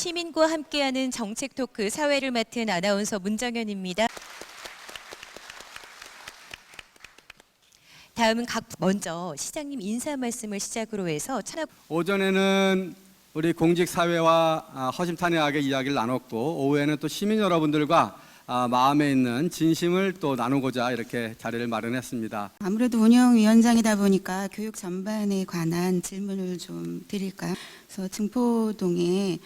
시민과 함께하는 정책 토크 사회를 맡은 아나운서 문정현입니다. 다음은 먼저 시장님 인사 말씀을 시작으로 해서 오전에는 우리 공직사회와 허심탄회하게 이야기를 나눴고, 오후에는 또 시민 여러분들과 마음에 있는 진심을 또 나누고자 이렇게 자리를 마련했습니다. 아무래도 운영위원장이다 보니까 교육 전반에 관한 질문을 좀 드릴까요? 그래서 증포동에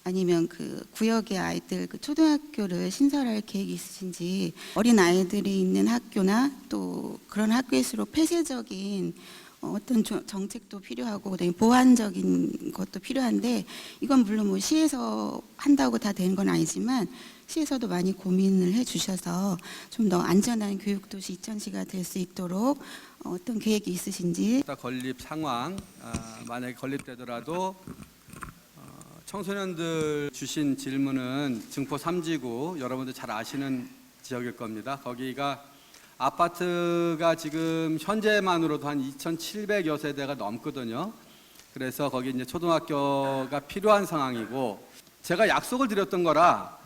아니면 그 구역의 아이들 그 초등학교를 신설할 계획이 있으신지, 어린 아이들이 있는 학교나 또 그런 학교일수록 폐쇄적인 어떤 정책도 필요하고 그다음에 보완적인 것도 필요한데, 이건 물론 뭐 시에서 한다고 다 되는 건 아니지만 시에서도 많이 고민을 해주셔서 좀 더 안전한 교육도시 이천시가 될 수 있도록 어떤 계획이 있으신지. 건립 상황, 만약에 건립되더라도 청소년들 주신 질문은 증포 3지구 여러분들 잘 아시는 지역일 겁니다. 거기가 아파트가 지금 현재만으로도 한 2,700여 세대가 넘거든요. 그래서 거기 이제 초등학교가 필요한 상황이고, 제가 약속을 드렸던 거라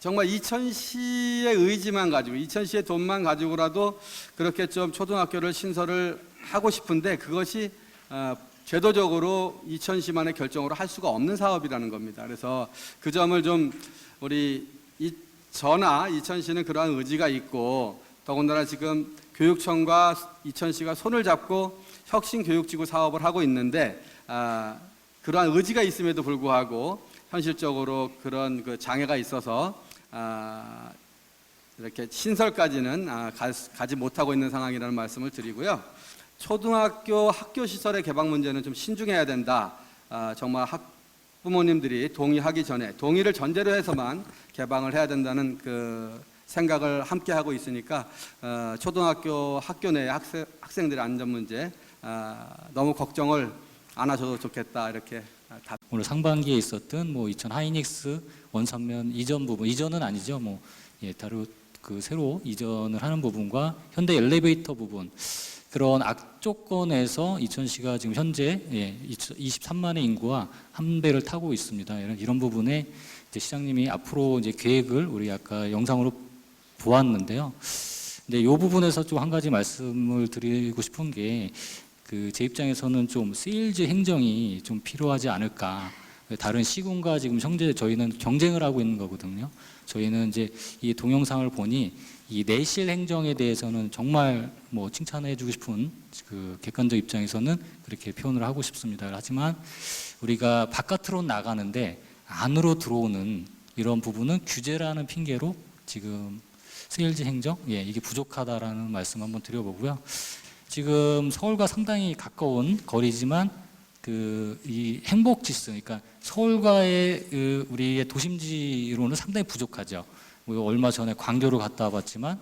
정말 이천시의 의지만 가지고, 이천시의 돈만 가지고라도 그렇게 좀 초등학교를 신설을 하고 싶은데, 그것이 제도적으로 이천시만의 결정으로 할 수가 없는 사업이라는 겁니다. 그래서 그 점을 좀 우리 저나 이천시는 그러한 의지가 있고, 더군다나 지금 교육청과 이천시가 손을 잡고 혁신교육지구 사업을 하고 있는데, 그러한 의지가 있음에도 불구하고 현실적으로 그런 그 장애가 있어서 이렇게 신설까지는 가지 못하고 있는 상황이라는 말씀을 드리고요. 초등학교 학교 시설의 개방 문제는 좀 신중해야 된다. 정말 학부모님들이 동의하기 전에, 동의를 전제로 해서만 개방을 해야 된다는 그 생각을 함께 하고 있으니까 초등학교 학교 내 학생들의 안전 문제 너무 걱정을 안 하셔도 좋겠다, 이렇게 오늘 상반기에 있었던 뭐 이천 하이닉스 원산면 이전 부분, 이전은 아니죠. 다루 그 새로 이전을 하는 부분과 현대 엘리베이터 부분, 그런 악조건에서 이천시가 지금 현재 23만의 인구와 한 배를 타고 있습니다. 이런 부분에 이제 시장님이 앞으로 이제 계획을 우리 아까 영상으로 보았는데요. 근데 이 부분에서 좀 한 가지 말씀을 드리고 싶은 게, 그 제 입장에서는 좀 세일즈 행정이 좀 필요하지 않을까. 다른 시군과 지금 현재 저희는 경쟁을 하고 있는 거거든요. 저희는 이제 이 동영상을 보니 이 내실 행정에 대해서는 정말 뭐 칭찬해주고 싶은 그 객관적 입장에서는 그렇게 표현을 하고 싶습니다. 하지만 우리가 바깥으로 나가는데 안으로 들어오는 이런 부분은 규제라는 핑계로 지금 세일즈 행정, 이게 부족하다라는 말씀 한번 드려보고요. 지금 서울과 상당히 가까운 거리지만 이 행복지수, 그러니까 서울과의 우리의 도심지로는 상당히 부족하죠. 얼마 전에 광교로 갔다 와봤지만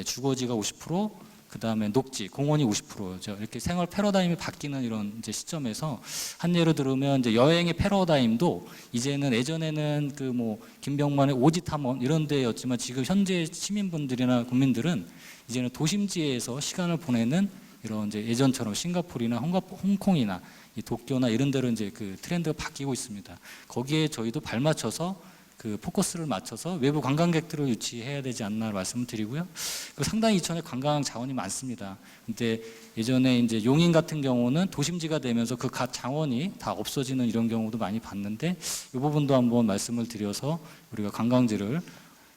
주거지가 50%, 그 다음에 녹지, 공원이 50%죠. 이렇게 생활 패러다임이 바뀌는 이런 이제 시점에서 한 예로 들으면 이제 여행의 패러다임도 이제는 예전에는 그 뭐 김병만의 오지 탐험 이런 데였지만, 지금 현재 시민분들이나 국민들은 이제는 도심지에서 시간을 보내는 이런 이제 예전처럼 싱가포르나 홍콩이나 이 도쿄나 이런 데로 이제 그 트렌드가 바뀌고 있습니다. 거기에 저희도 발맞춰서 그 포커스를 맞춰서 외부 관광객들을 유치해야 되지 않나 말씀을 드리고요. 상당히 이천에 관광 자원이 많습니다. 근데 예전에 이제 용인 같은 경우는 도심지가 되면서 그 자원이 다 없어지는 이런 경우도 많이 봤는데, 이 부분도 한번 말씀을 드려서 우리가 관광지를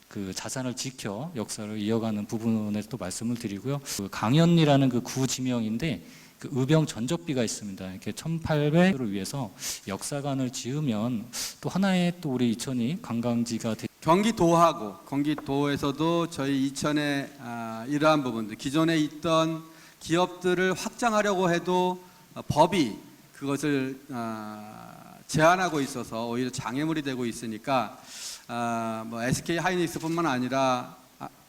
그 자산을 지켜 역사를 이어가는 부분에 또 말씀을 드리고요. 그 강연리라는 그 구 지명인데 그 의병 전적비가 있습니다. 이렇게 1,800을 위해서 역사관을 지으면 또 하나의 또 우리 이천이 관광지가 경기도하고 경기도에서도 저희 이천의 이러한 부분들, 기존에 있던 기업들을 확장하려고 해도 법이 그것을 제한하고 있어서 오히려 장애물이 되고 있으니까 뭐 SK 하이닉스뿐만 아니라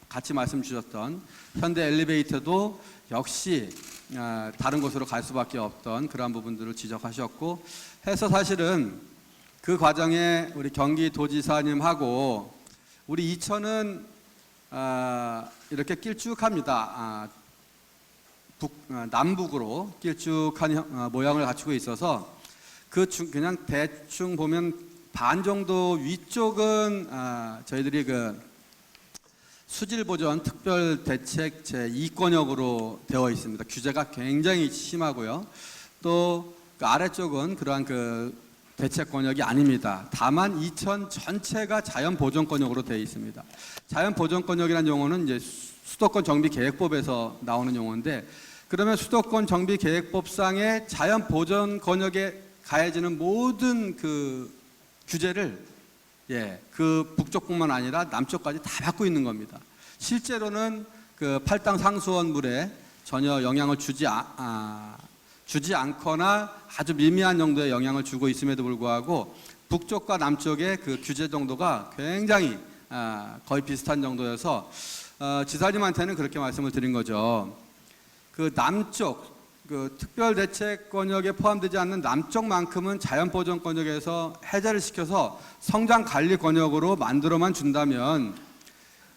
같이 말씀 주셨던 현대 엘리베이터도 역시 다른 곳으로 갈 수밖에 없던 그러한 부분들을 지적하셨고 해서, 사실은 그 과정에 우리 경기도지사님하고 우리 이천은 이렇게 길쭉합니다. 남북으로 길쭉한 모양을 갖추고 있어서 그냥 대충 보면 반 정도 위쪽은 저희들이 수질 보전 특별 대책 제2권역으로 되어 있습니다. 규제가 굉장히 심하고요. 또 그 아래쪽은 그러한 대책 권역이 아닙니다. 다만 이천 전체가 자연 보전 권역으로 되어 있습니다. 자연 보전 권역이라는 용어는 이제 수도권 정비 계획법에서 나오는 용어인데, 그러면 수도권 정비 계획법상의 자연 보전 권역에 가해지는 모든 규제를 그 북쪽뿐만 아니라 남쪽까지 다 받고 있는 겁니다. 실제로는 팔당 상수원 물에 전혀 영향을 주지 않거나 아주 미미한 정도의 영향을 주고 있음에도 불구하고 북쪽과 남쪽의 규제 정도가 굉장히 거의 비슷한 정도여서 지사님한테는 그렇게 말씀을 드린 거죠. 남쪽 특별대책권역에 포함되지 않는 남쪽만큼은 자연보전권역에서 해제를 시켜서 성장관리권역으로 만들어만 준다면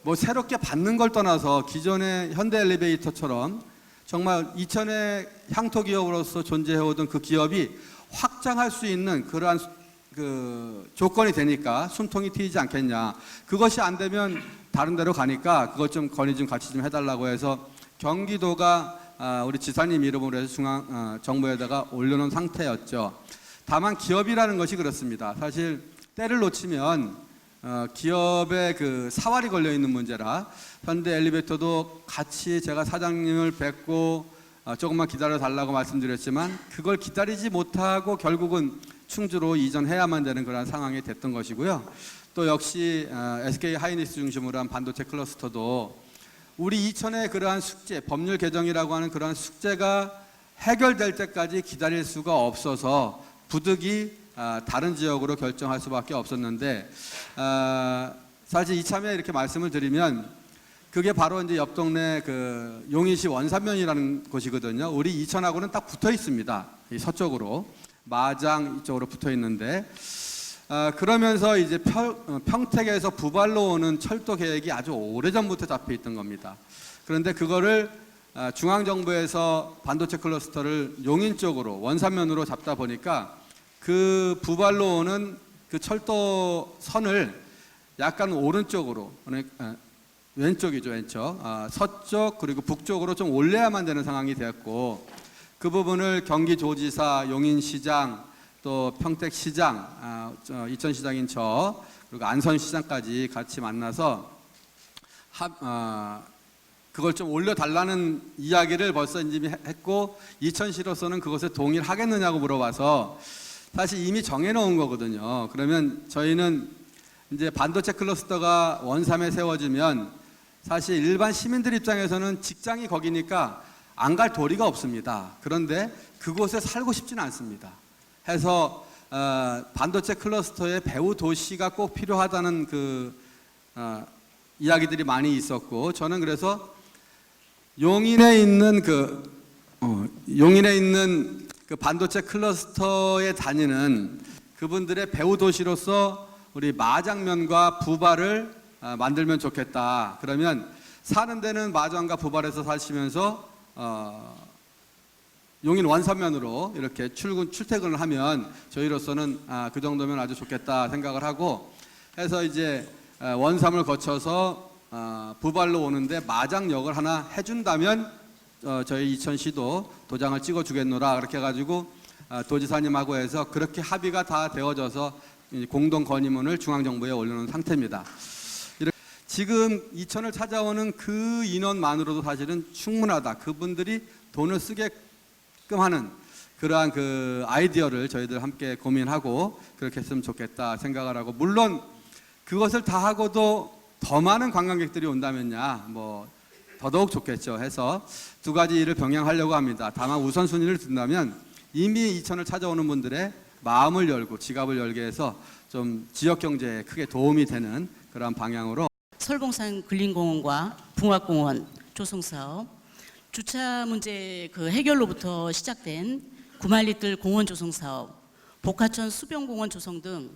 뭐 새롭게 받는 걸 떠나서 기존의 현대엘리베이터처럼 정말 이천의 향토기업으로서 존재해오던 그 기업이 확장할 수 있는 그러한 조건이 되니까 숨통이 트이지 않겠냐. 그것이 안 되면 다른 데로 가니까 그것 좀 건의 좀 같이 좀 해달라고 해서 경기도가 우리 지사님 이름으로 해서 정부에다가 올려놓은 상태였죠. 다만 기업이라는 것이 그렇습니다. 사실 때를 놓치면 기업의 사활이 걸려 있는 문제라 현대 엘리베이터도 같이 제가 사장님을 뵙고 조금만 기다려 달라고 말씀드렸지만 그걸 기다리지 못하고 결국은 충주로 이전해야만 되는 그런 상황이 됐던 것이고요. 또 역시 SK 하이닉스 중심으로 한 반도체 클러스터도 우리 이천의 그러한 숙제, 법률 개정이라고 하는 그러한 숙제가 해결될 때까지 기다릴 수가 없어서 부득이 다른 지역으로 결정할 수밖에 없었는데, 사실 이참에 이렇게 말씀을 드리면 그게 바로 이제 옆 동네 용인시 원산면이라는 곳이거든요. 우리 이천하고는 딱 붙어 있습니다. 이 서쪽으로 마장 이쪽으로 붙어 있는데, 그러면서 이제 평택에서 부발로 오는 철도 계획이 아주 오래전부터 잡혀 있던 겁니다. 그런데 그거를 중앙정부에서 반도체 클러스터를 용인 쪽으로 원산면으로 잡다 보니까 그 부발로 오는 그 철도 선을 약간 오른쪽으로, 왼쪽이죠, 왼쪽. 서쪽 그리고 북쪽으로 좀 올려야만 되는 상황이 되었고, 그 부분을 경기도지사, 용인시장, 또 평택시장, 이천시장인 저, 그리고 안선시장까지 같이 만나서 그걸 좀 올려달라는 이야기를 벌써 이미 했고, 이천시로서는 그것에 동의하겠느냐고 물어봐서 사실 이미 정해놓은 거거든요. 그러면 저희는 이제 반도체 클러스터가 원삼에 세워지면 사실 일반 시민들 입장에서는 직장이 거기니까 안 갈 도리가 없습니다. 그런데 그곳에 살고 싶지는 않습니다. 해서 반도체 클러스터의 배후 도시가 꼭 필요하다는 이야기들이 많이 있었고, 저는 그래서 용인에 있는 그 반도체 클러스터에 다니는 그분들의 배후 도시로서 우리 마장면과 부발을 만들면 좋겠다. 그러면 사는 데는 마장과 부발에서 사시면서 용인 원산면으로 이렇게 출퇴근을 하면 저희로서는 그 정도면 아주 좋겠다 생각을 하고, 해서 이제 원삼을 거쳐서 부발로 오는데 마장역을 하나 해준다면 저희 이천시도 도장을 찍어주겠노라 그렇게 해가지고 도지사님하고 해서 그렇게 합의가 다 되어져서 공동 건의문을 중앙정부에 올려놓은 상태입니다. 지금 이천을 찾아오는 그 인원만으로도 사실은 충분하다. 그분들이 돈을 쓰게끔 하는 그러한 아이디어를 저희들 함께 고민하고 그렇게 했으면 좋겠다 생각을 하고, 물론 그것을 다 하고도 더 많은 관광객들이 온다면야 뭐 더더욱 좋겠죠. 해서 두 가지 일을 병행하려고 합니다. 다만 우선순위를 둔다면 이미 이천을 찾아오는 분들의 마음을 열고 지갑을 열게 해서 좀 지역 경제에 크게 도움이 되는 그러한 방향으로 설봉산 근린공원과 붕악공원 조성사업, 주차 문제 해결로부터 시작된 구만리뜰 공원 조성사업, 복하천 수변공원 조성 등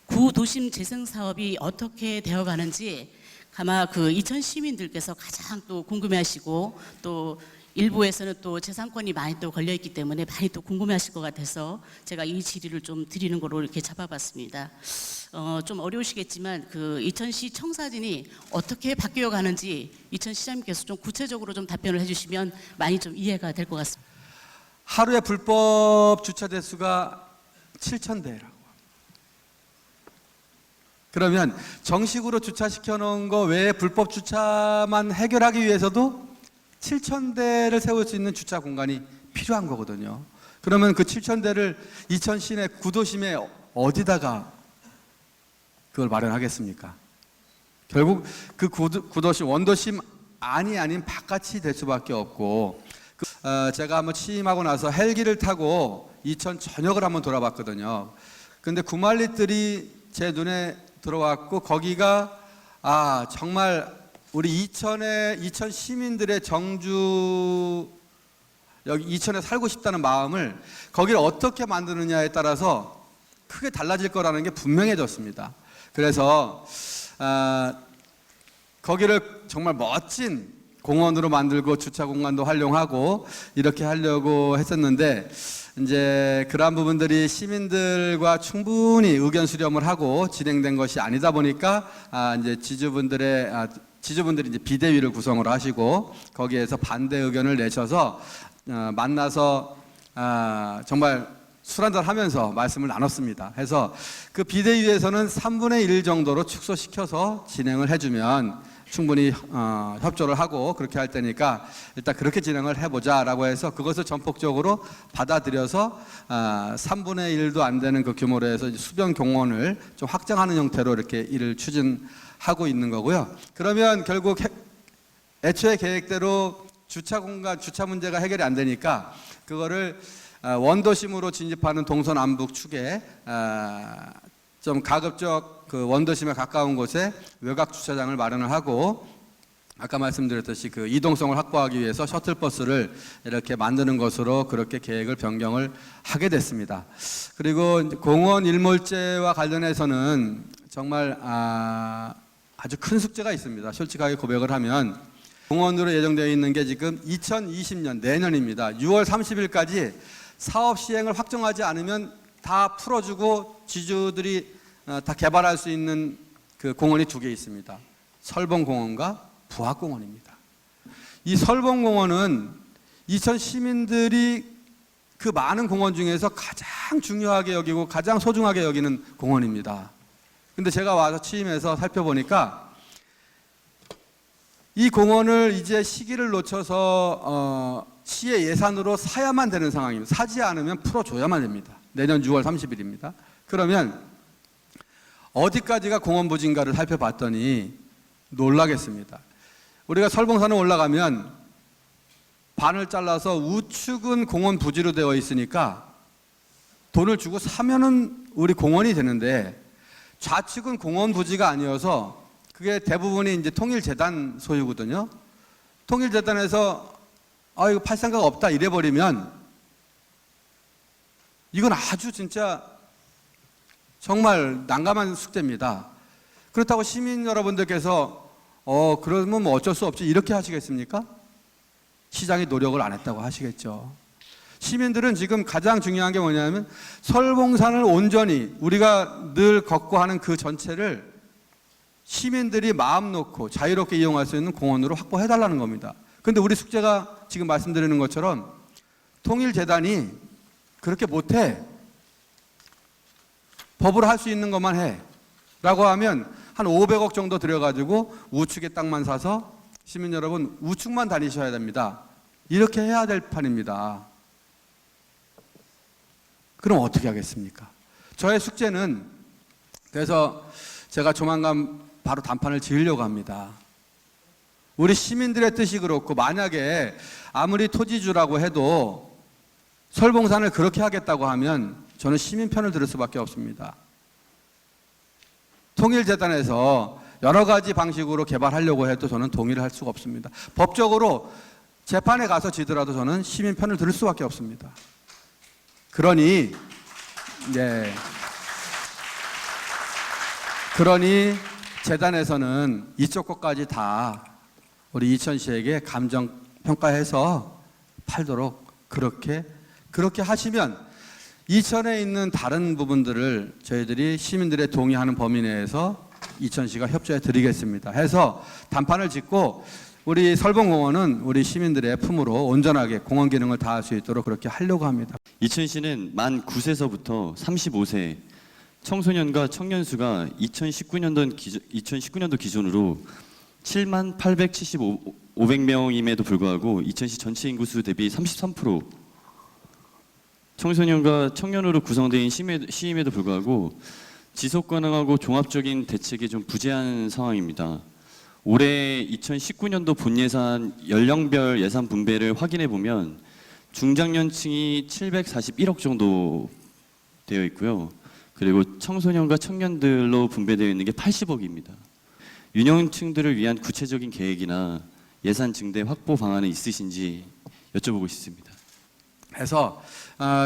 구도심 재생 사업이 어떻게 되어가는지 아마 이천 시민들께서 가장 또 궁금해하시고 또 일부에서는 또 재산권이 많이 또 걸려 있기 때문에 많이 또 궁금해하실 것 같아서 제가 이 질의를 좀 드리는 거로 이렇게 잡아봤습니다. 좀 어려우시겠지만 그 이천시 청사진이 어떻게 바뀌어 가는지 이천 시장님께서 좀 구체적으로 좀 답변을 해주시면 많이 좀 이해가 될 것 같습니다. 하루에 불법 주차 대수가 7,000대라고. 그러면 정식으로 주차시켜 놓은 거 외에 불법 주차만 해결하기 위해서도 7,000대를 세울 수 있는 주차 공간이 필요한 거거든요. 그러면 그 7,000대를 이천 시내 구도심에 어디다가 그걸 마련하겠습니까? 결국 그 구도심, 원도심 안이 아닌 바깥이 될 수밖에 없고, 제가 한번 취임하고 나서 헬기를 타고 이천 전역을 한번 돌아봤거든요. 근데 구말리들이 제 눈에 들어왔고, 거기가 정말 우리 이천 시민들의 정주, 여기 이천에 살고 싶다는 마음을 거기를 어떻게 만드느냐에 따라서 크게 달라질 거라는 게 분명해졌습니다. 그래서 거기를 정말 멋진 공원으로 만들고 주차 공간도 활용하고 이렇게 하려고 했었는데, 이제 그러한 부분들이 시민들과 충분히 의견 수렴을 하고 진행된 것이 아니다 보니까 이제 지주분들이 이제 비대위를 구성을 하시고 거기에서 반대 의견을 내셔서 만나서 정말 술 한잔 하면서 말씀을 나눴습니다. 해서 그 비대위에서는 3분의 1 정도로 축소시켜서 진행을 해주면 충분히 협조를 하고 그렇게 할 테니까 일단 그렇게 진행을 해보자라고 해서 그것을 전폭적으로 받아들여서 3분의 1도 안 되는 그 규모로 해서 수변 공원을 좀 확장하는 형태로 이렇게 일을 추진하고 있는 거고요. 그러면 결국 애초에 계획대로 주차 공간, 주차 문제가 해결이 안 되니까 그거를 원도심으로 진입하는 동서남북 축에 좀 가급적 그 원도심에 가까운 곳에 외곽 주차장을 마련을 하고, 아까 말씀드렸듯이 그 이동성을 확보하기 위해서 셔틀버스를 이렇게 만드는 것으로 그렇게 계획을 변경을 하게 됐습니다. 그리고 공원 일몰제와 관련해서는 정말 아주 큰 숙제가 있습니다. 솔직하게 고백을 하면 공원으로 예정되어 있는 게 지금 2020년 내년입니다. 6월 30일까지 사업 시행을 확정하지 않으면 다 풀어주고 지주들이 다 개발할 수 있는 그 공원이 2개 있습니다. 설봉공원과 부학공원입니다. 이 설봉공원은 이천 시민들이 그 많은 공원 중에서 가장 중요하게 여기고 가장 소중하게 여기는 공원입니다. 근데 제가 와서 취임해서 살펴보니까 이 공원을 이제 시기를 놓쳐서 시의 예산으로 사야만 되는 상황입니다. 사지 않으면 풀어줘야만 됩니다. 내년 6월 30일입니다. 그러면 어디까지가 공원 부지인가를 살펴봤더니 놀라겠습니다. 우리가 설봉산에 올라가면 반을 잘라서 우측은 공원 부지로 되어 있으니까 돈을 주고 사면은 우리 공원이 되는데, 좌측은 공원 부지가 아니어서 그게 대부분이 이제 통일재단 소유거든요. 통일재단에서 이거 팔 생각 없다 이래버리면 이건 아주 진짜 정말 난감한 숙제입니다. 그렇다고 시민 여러분들께서 그러면 뭐 어쩔 수 없지 이렇게 하시겠습니까? 시장이 노력을 안 했다고 하시겠죠. 시민들은 지금 가장 중요한 게 뭐냐면 설봉산을 온전히 우리가 늘 걷고 하는 그 전체를 시민들이 마음 놓고 자유롭게 이용할 수 있는 공원으로 확보해달라는 겁니다. 그런데 우리 숙제가 지금 말씀드리는 것처럼 통일재단이 그렇게 못해. 법으로 할 수 있는 것만 해 라고 하면 한 500억 정도 들여가지고 우측에 땅만 사서 시민 여러분 우측만 다니셔야 됩니다. 이렇게 해야 될 판입니다. 그럼 어떻게 하겠습니까? 저의 숙제는, 그래서 제가 조만간 바로 단판을 지으려고 합니다. 우리 시민들의 뜻이 그렇고, 만약에 아무리 토지주라고 해도 설봉산을 그렇게 하겠다고 하면 저는 시민 편을 들을 수밖에 없습니다. 통일재단에서 여러 가지 방식으로 개발하려고 해도 저는 동의를 할 수가 없습니다. 법적으로 재판에 가서 지더라도 저는 시민 편을 들을 수밖에 없습니다. 그러니 재단에서는 이쪽 것까지 다 우리 이천시에게 감정 평가해서 팔도록 그렇게 하시면 이천에 있는 다른 부분들을 저희들이 시민들의 동의하는 범위 내에서 이천시가 협조해 드리겠습니다. 해서 단판을 짓고 우리 설봉공원은 우리 시민들의 품으로 온전하게 공원 기능을 다할 수 있도록 그렇게 하려고 합니다. 이천시는 만 9세서부터 35세 청소년과 청년 수가 2019년도 기준으로 7만 875명임에도 불구하고 이천시 전체 인구 수 대비 33% 청소년과 청년으로 구성된 시임에도 불구하고 지속 가능하고 종합적인 대책이 좀 부재한 상황입니다. 올해 2019년도 본예산 연령별 예산 분배를 확인해 보면 중장년층이 741억 정도 되어 있고요. 그리고 청소년과 청년들로 분배되어 있는 게 80억입니다. 유년층들을 위한 구체적인 계획이나 예산 증대 확보 방안은 있으신지 여쭤보고 싶습니다. 해서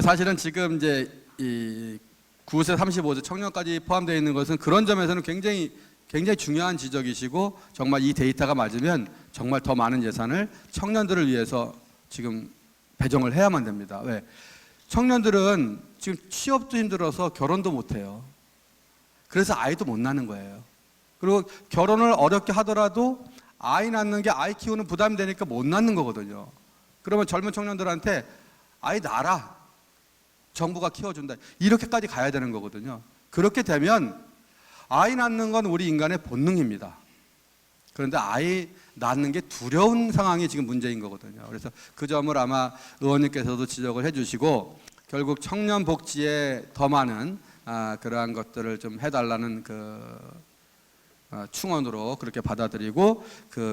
사실은 지금 이제 이 9세 35세 청년까지 포함되어 있는 것은 그런 점에서는 굉장히 중요한 지적이시고 정말 이 데이터가 맞으면 정말 더 많은 예산을 청년들을 위해서 지금 배정을 해야만 됩니다. 왜? 청년들은 지금 취업도 힘들어서 결혼도 못 해요. 그래서 아이도 못 낳는 거예요. 그리고 결혼을 어렵게 하더라도 아이 낳는 게 아이 키우는 부담이 되니까 못 낳는 거거든요. 그러면 젊은 청년들한테 아이 낳아라. 정부가 키워준다. 이렇게까지 가야 되는 거거든요. 그렇게 되면 아이 낳는 건 우리 인간의 본능입니다. 그런데 아이 낳는 게 두려운 상황이 지금 문제인 거거든요. 그래서 그 점을 아마 의원님께서도 지적을 해주시고 결국 청년 복지에 더 많은 그러한 것들을 좀 해달라는 충원으로 그렇게 받아들이고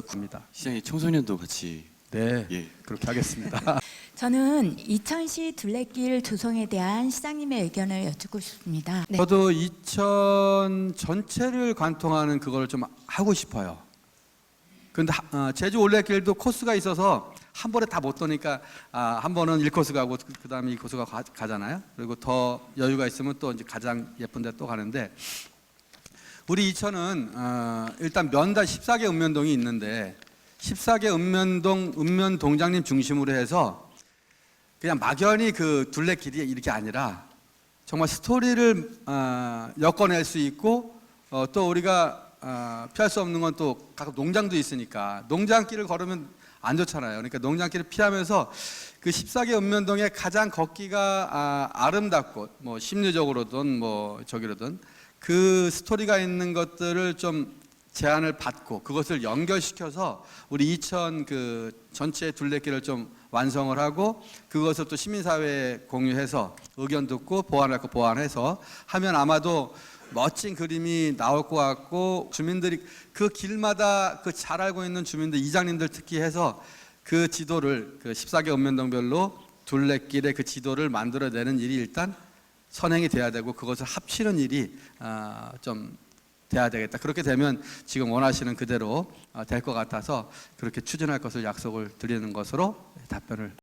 겁니다. 시장님 청소년도 같이 네, 예. 그렇게 하겠습니다. 저는 이천시 둘레길 조성에 대한 시장님의 의견을 여쭙고 싶습니다. 네. 저도 이천 전체를 관통하는 그걸 좀 하고 싶어요. 그런데 제주 올레길도 코스가 있어서 한 번에 다 못 도니까 한 번은 1코스 가고 그다음에 2코스가 가잖아요. 그리고 더 여유가 있으면 또 이제 가장 예쁜 데 또 가는데 우리 이천은 일단 면다 14개 읍면동이 있는데 14개 읍면동장님 중심으로 해서 그냥 막연히 그 둘레길이 이렇게 아니라 정말 스토리를 엮어낼 수 있고 또 우리가 피할 수 없는 건 또 가끔 농장도 있으니까 농장길을 걸으면 안 좋잖아요. 그러니까 농장길을 피하면서 그 14개 읍면동의 가장 걷기가 아름답고 뭐 심리적으로든 뭐 저기로든 그 스토리가 있는 것들을 좀 제안을 받고 그것을 연결시켜서 우리 이천 그 전체 둘레길을 좀 완성을 하고 그것을 또 시민사회에 공유해서 의견 듣고 보완할 거 보완해서 하면 아마도 멋진 그림이 나올 것 같고 주민들이 그 길마다 그 잘 알고 있는 주민들 이장님들 특히 해서 그 지도를 그 14개 읍면동별로 둘레길의 그 지도를 만들어내는 일이 일단 선행이 돼야 되고 그것을 합치는 일이 좀 돼야 되겠다. 그렇게 되면 지금 원하시는 그대로 될 것 같아서 그렇게 추진할 것을 약속을 드리는 것으로 답변을